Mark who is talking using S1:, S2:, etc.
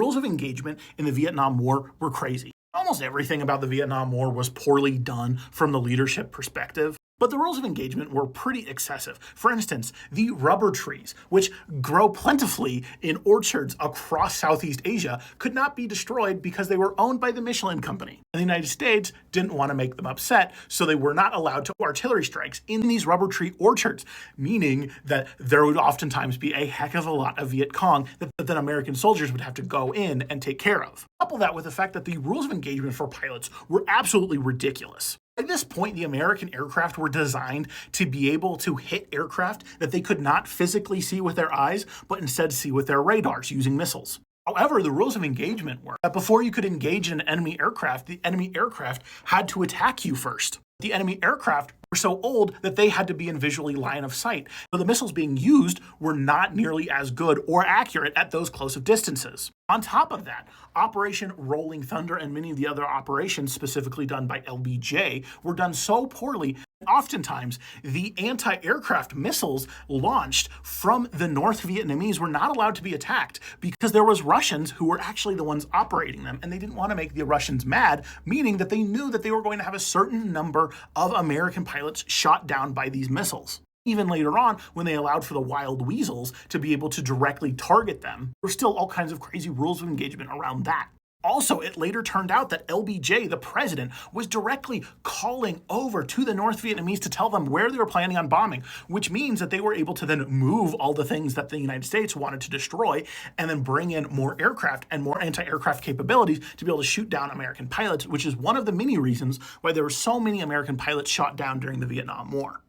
S1: rules of engagement in the Vietnam War were crazy. Almost everything about the Vietnam War was poorly done from the leadership perspective. But the rules of engagement were pretty excessive. For instance, the rubber trees, which grow plentifully in orchards across Southeast Asia, could not be destroyed because they were owned by the Michelin Company. And the United States didn't want to make them upset, so they were not allowed to do artillery strikes in these rubber tree orchards, meaning that there would oftentimes be a heck of a lot of Viet Cong that then American soldiers would have to go in and take care of. Couple that with the fact that the rules of engagement for pilots were absolutely ridiculous. At this point, the American aircraft were designed to be able to hit aircraft that they could not physically see with their eyes, but instead see with their radars using missiles. However, the rules of engagement were that before you could engage in an enemy aircraft, the enemy aircraft had to attack you first. The enemy aircraft were so old that they had to be in visually line of sight. So the missiles being used were not nearly as good or accurate at those close of distances. On top of that, Operation Rolling Thunder and many of the other operations specifically done by LBJ were done so poorly. Oftentimes, the anti-aircraft missiles launched from the North Vietnamese were not allowed to be attacked because there was Russians who were actually the ones operating them, and they didn't want to make the Russians mad, meaning that they knew that they were going to have a certain number of American pilots shot down by these missiles. Even later on, when they allowed for the wild weasels to be able to directly target them, there were still all kinds of crazy rules of engagement around that. Also, it later turned out that LBJ, the president, was directly calling over to the North Vietnamese to tell them where they were planning on bombing, which means that they were able to then move all the things that the United States wanted to destroy and then bring in more aircraft and more anti-aircraft capabilities to be able to shoot down American pilots, which is one of the many reasons why there were so many American pilots shot down during the Vietnam War.